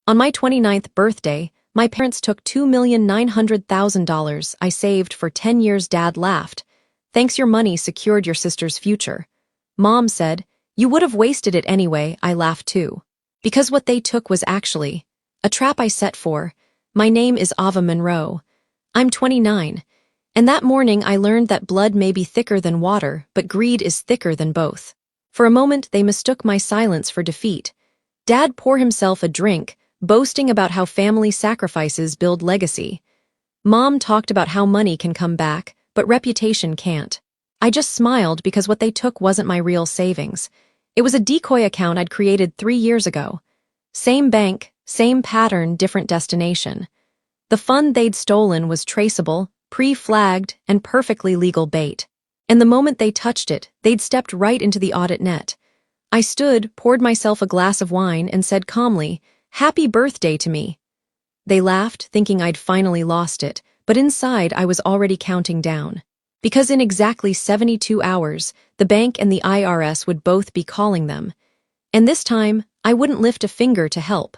On my 29th birthday, my parents took $2,900,000 I saved for 10 years. Dad laughed. Thanks, your money secured your sister's future. Mom said, you would have wasted it anyway. I laughed too. Because what they took was actually a trap I set for. My name is Ava Monroe. I'm 29. And that morning I learned that blood may be thicker than water, but greed is thicker than both. For a moment they mistook my silence for defeat. Dad poured himself a drink, boasting about how family sacrifices build legacy. Mom talked about how money can come back, but reputation can't. I just smiled because what they took wasn't my real savings. It was a decoy account I'd created 3 years ago. Same bank, same pattern, different destination. The fund they'd stolen was traceable, pre-flagged, and perfectly legal bait. And the moment they touched it, they'd stepped right into the audit net. I stood, poured myself a glass of wine, and said calmly, "Happy birthday to me." They laughed, thinking I'd finally lost it, but inside I was already counting down. Because in exactly 72 hours, the bank and the IRS would both be calling them. And this time, I wouldn't lift a finger to help.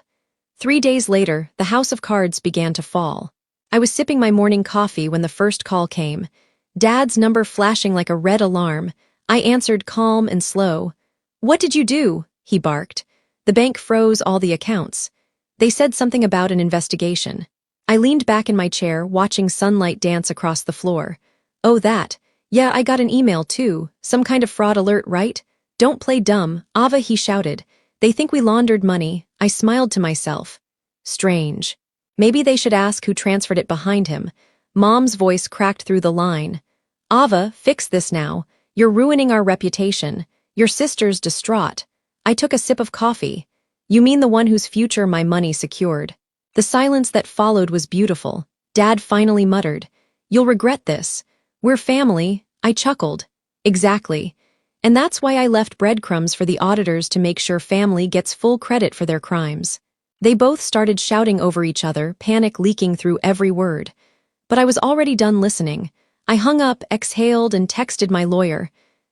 3 days later, the house of cards began to fall. I was sipping my morning coffee when the first call came. Dad's number flashing like a red alarm. I answered calm and slow. "What did you do?" he barked. The bank froze all the accounts. They said something about an investigation. I leaned back in my chair, watching sunlight dance across the floor. "Oh, that. Yeah, I got an email too. Some kind of fraud alert, right? Don't play dumb, Ava," he shouted. "They think we laundered money." I smiled to myself. Strange. Maybe they should ask who transferred it behind him. Mom's voice cracked through the line. "Ava, fix this now. You're ruining our reputation. Your sister's distraught." I took a sip of coffee. "You mean the one whose future my money secured?" The silence that followed was beautiful. Dad finally muttered, "You'll regret this. We're family." I chuckled. "Exactly. And that's why I left breadcrumbs for the auditors to make sure family gets full credit for their crimes." They both started shouting over each other, panic leaking through every word. But I was already done listening. I hung up, exhaled, and texted my lawyer.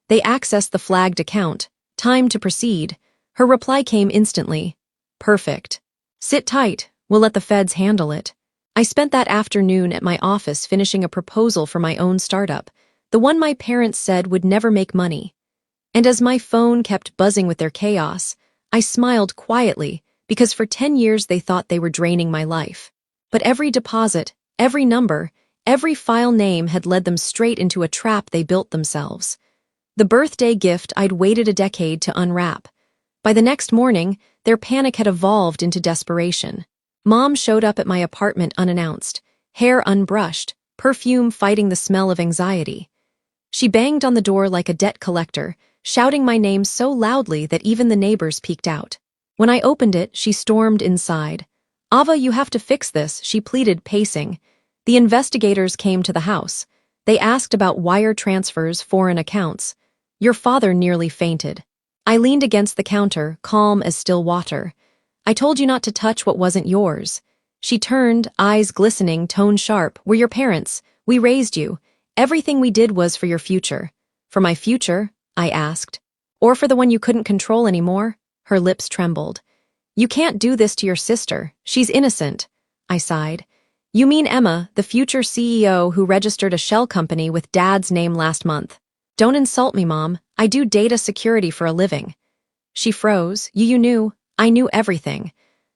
They accessed the flagged account. Time to proceed. Her reply came instantly. "Perfect. Sit tight. We'll let the feds handle it." I spent that afternoon at my office finishing a proposal for my own startup, the one my parents said would never make money. And as my phone kept buzzing with their chaos, I smiled quietly because for 10 years they thought they were draining my life. But every deposit, every number, every file name had led them straight into a trap they built themselves. The birthday gift I'd waited a decade to unwrap. By the next morning, their panic had evolved into desperation. Mom showed up at my apartment unannounced, hair unbrushed, perfume fighting the smell of anxiety. She banged on the door like a debt collector, shouting my name so loudly that even the neighbors peeked out. When I opened it, she stormed inside. "Ava, you have to fix this," she pleaded, pacing. The investigators came to the house. They asked about wire transfers, foreign accounts. Your father nearly fainted. I leaned against the counter, calm as still water. "I told you not to touch what wasn't yours." She turned, eyes glistening, tone sharp. "We're your parents. We raised you. Everything we did was for your future." "For my future?" I asked. "Or for the one you couldn't control anymore?" Her lips trembled. "You can't do this to your sister. She's innocent." I sighed. "You mean Emma, the future CEO who registered a shell company with Dad's name last month?" "Don't insult me, Mom. I do data security for a living." She froze. You knew. I knew everything.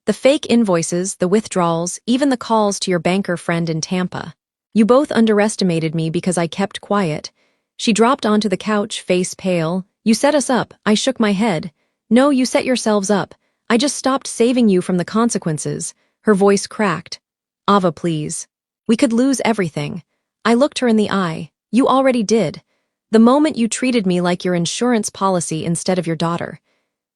The fake invoices, the withdrawals, even the calls to your banker friend in Tampa. You both underestimated me because I kept quiet. She dropped onto the couch, face pale. "You set us up." I shook my head. "No, you set yourselves up. I just stopped saving you from the consequences." Her voice cracked. "Ava, please. We could lose everything." I looked her in the eye. "You already did. The moment you treated me like your insurance policy instead of your daughter."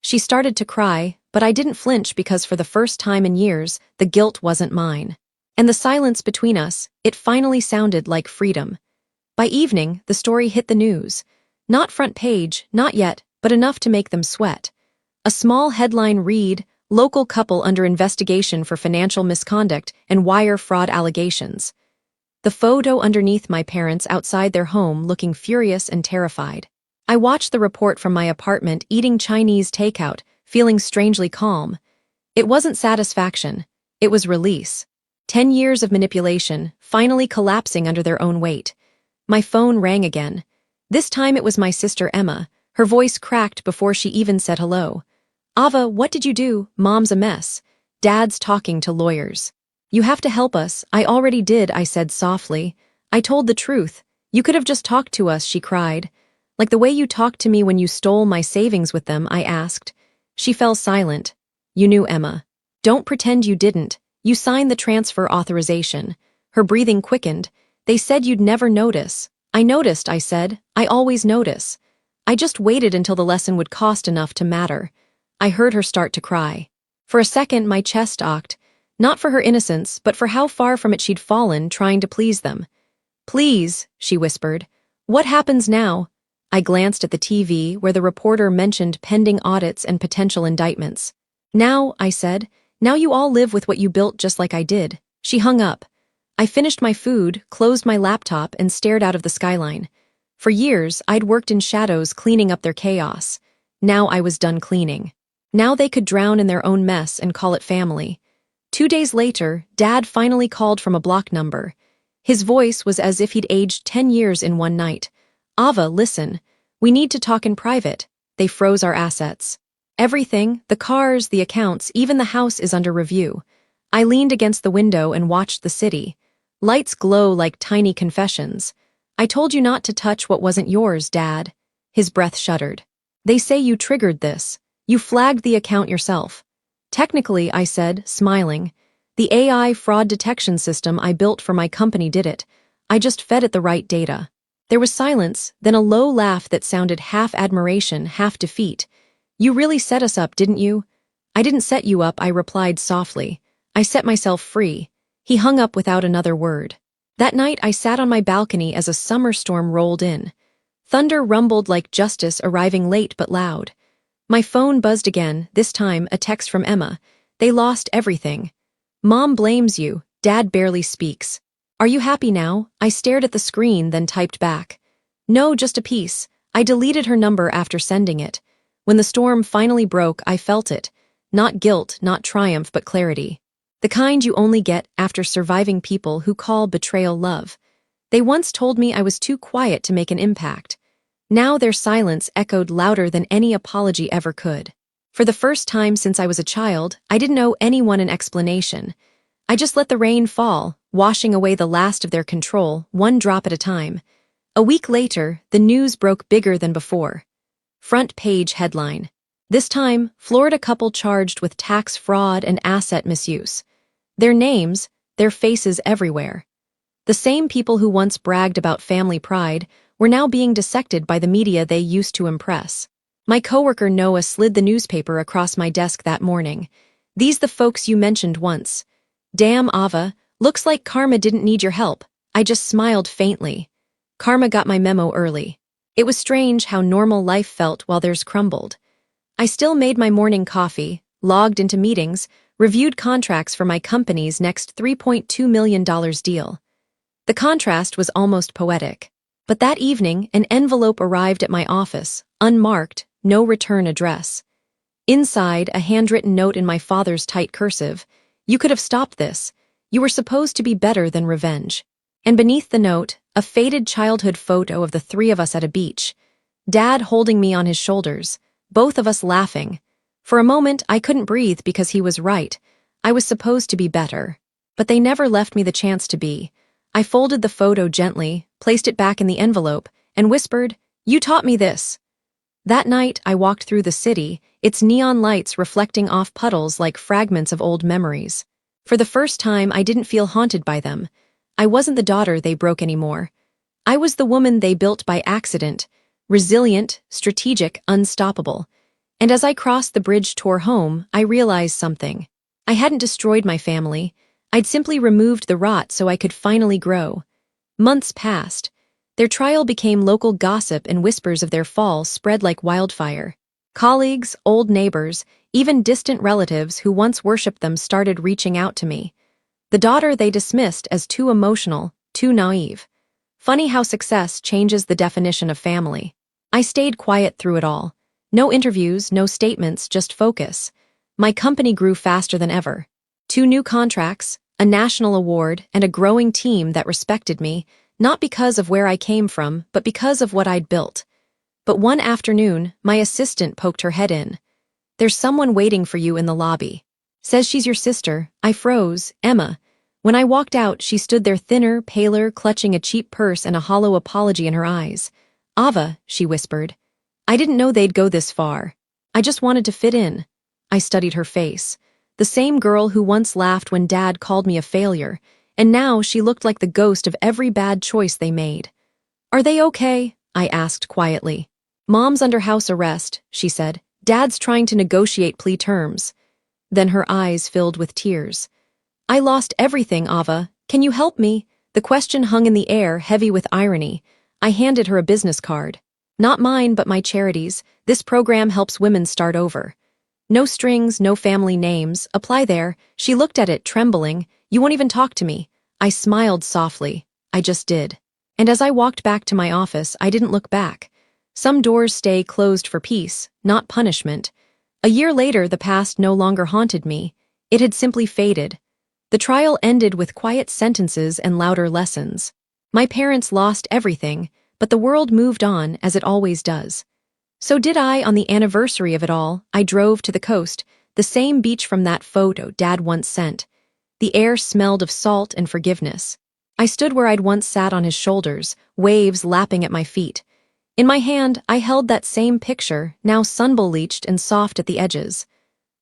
She started to cry, but I didn't flinch because for the first time in years, the guilt wasn't mine. And the silence between us, it finally sounded like freedom. By evening, the story hit the news. Not front page, not yet, but enough to make them sweat. A small headline read, "Local couple under investigation for financial misconduct and wire fraud allegations." The photo underneath my parents outside their home looking furious and terrified. I watched the report from my apartment eating Chinese takeout, feeling strangely calm. It wasn't satisfaction. It was release. 10 years of manipulation, finally collapsing under their own weight. My phone rang again. This time it was my sister Emma. Her voice cracked before she even said hello. Ava, what did you do? Mom's a mess. Dad's talking to lawyers. You have to help us. I already did, I said softly. I told the truth. You could have just talked to us, she cried. Like the way you talked to me when you stole my savings with them, I asked. She fell silent. You knew, Emma. Don't pretend you didn't. You signed the transfer authorization. Her breathing quickened. They said you'd never notice. I noticed, I said. I always notice. I just waited until the lesson would cost enough to matter. I heard her start to cry. For a second, my chest ached, not for her innocence, but for how far from it she'd fallen trying to please them. Please, she whispered. What happens now? I glanced at the TV where the reporter mentioned pending audits and potential indictments. Now, I said, now you all live with what you built just like I did. She hung up. I finished my food, closed my laptop, and stared out of the skyline. For years, I'd worked in shadows cleaning up their chaos. Now I was done cleaning. Now they could drown in their own mess and call it family. 2 days later, Dad finally called from a block number. His voice was as if he'd aged 10 years in one night. Ava, listen. We need to talk in private. They froze our assets. Everything, the cars, the accounts, even the house is under review. I leaned against the window and watched the city. Lights glow like tiny confessions. I told you not to touch what wasn't yours, Dad. His breath shuddered. They say you triggered this. You flagged the account yourself. Technically, I said, smiling. The AI fraud detection system I built for my company did it. I just fed it the right data. There was silence, then a low laugh that sounded half admiration, half defeat. You really set us up, didn't you? I didn't set you up, I replied softly. I set myself free. He hung up without another word. That night I sat on my balcony as a summer storm rolled in. Thunder rumbled like justice arriving late but loud. My phone buzzed again, this time a text from Emma. They lost everything. Mom blames you, Dad barely speaks. Are you happy now? I stared at the screen, then typed back. No, just a piece. I deleted her number after sending it. When the storm finally broke, I felt it. Not guilt, not triumph, but clarity. The kind you only get after surviving people who call betrayal love. They once told me I was too quiet to make an impact. Now their silence echoed louder than any apology ever could. For the first time since I was a child, I didn't owe anyone an explanation. I just let the rain fall, washing away the last of their control, one drop at a time. A week later, the news broke bigger than before. Front page headline. This time, Florida couple charged with tax fraud and asset misuse. Their names, their faces everywhere. The same people who once bragged about family pride were now being dissected by the media they used to impress. My coworker Noah slid the newspaper across my desk that morning. These the folks you mentioned once. Damn, Ava, looks like Karma didn't need your help. I just smiled faintly. Karma got my memo early. It was strange how normal life felt while theirs crumbled. I still made my morning coffee, logged into meetings, reviewed contracts for my company's next $3.2 million deal. The contrast was almost poetic. But that evening, an envelope arrived at my office, unmarked, no return address. Inside, a handwritten note in my father's tight cursive. You could have stopped this. You were supposed to be better than revenge. And beneath the note, a faded childhood photo of the three of us at a beach. Dad holding me on his shoulders, both of us laughing. For a moment, I couldn't breathe because he was right. I was supposed to be better. But they never left me the chance to be. I folded the photo gently, placed it back in the envelope, and whispered, "You taught me this." That night, I walked through the city, its neon lights reflecting off puddles like fragments of old memories. For the first time, I didn't feel haunted by them. I wasn't the daughter they broke anymore. I was the woman they built by accident, resilient, strategic, unstoppable. And as I crossed the bridge toward home, I realized something. I hadn't destroyed my family. I'd simply removed the rot so I could finally grow. Months passed. Their trial became local gossip, and whispers of their fall spread like wildfire. Colleagues, old neighbors, even distant relatives who once worshipped them started reaching out to me. The daughter they dismissed as too emotional, too naive. Funny how success changes the definition of family. I stayed quiet through it all. No interviews, no statements, just focus. My company grew faster than ever. 2 new contracts, a national award, and a growing team that respected me, not because of where I came from, but because of what I'd built. But one afternoon, my assistant poked her head in. "There's someone waiting for you in the lobby." "Says she's your sister." I froze. "Emma." When I walked out, she stood there thinner, paler, clutching a cheap purse and a hollow apology in her eyes. "Ava," she whispered. "I didn't know they'd go this far. I just wanted to fit in." I studied her face. The same girl who once laughed when Dad called me a failure, and now she looked like the ghost of every bad choice they made. "Are they okay?" I asked quietly. "Mom's under house arrest," she said. "Dad's trying to negotiate plea terms." Then her eyes filled with tears. "I lost everything, Ava. Can you help me?" The question hung in the air, heavy with irony. I handed her a business card. "Not mine, but my charity's. This program helps women start over. No strings, no family names. Apply there." She looked at it, trembling. "You won't even talk to me." I smiled softly. I just did. And as I walked back to my office, I didn't look back. Some doors stay closed for peace, not punishment. A year later, the past no longer haunted me. It had simply faded. The trial ended with quiet sentences and louder lessons. My parents lost everything, but the world moved on, as it always does. So did I. On the anniversary of it all, I drove to the coast, the same beach from that photo Dad once sent. The air smelled of salt and forgiveness. I stood where I'd once sat on his shoulders, waves lapping at my feet. In my hand, I held that same picture, now sun-bleached and soft at the edges.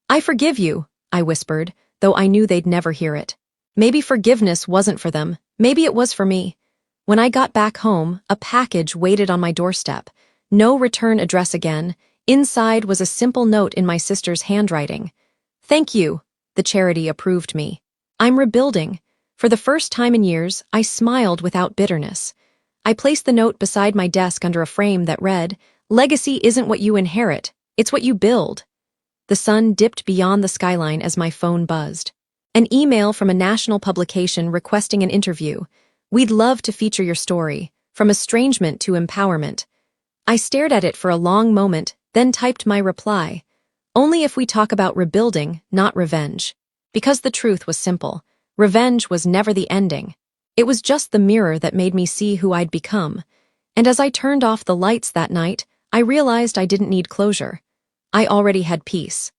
"I forgive you," I whispered, though I knew they'd never hear it. Maybe forgiveness wasn't for them. Maybe it was for me. When I got back home, a package waited on my doorstep. No return address again. Inside was a simple note in my sister's handwriting. "Thank you." The charity approved me. "I'm rebuilding." For the first time in years, I smiled without bitterness. I placed the note beside my desk under a frame that read, "Legacy isn't what you inherit, it's what you build." The sun dipped beyond the skyline as my phone buzzed. An email from a national publication requesting an interview. "We'd love to feature your story, from estrangement to empowerment." I stared at it for a long moment, then typed my reply. "Only if we talk about rebuilding, not revenge." Because the truth was simple. Revenge was never the ending. It was just the mirror that made me see who I'd become. And as I turned off the lights that night, I realized I didn't need closure. I already had peace.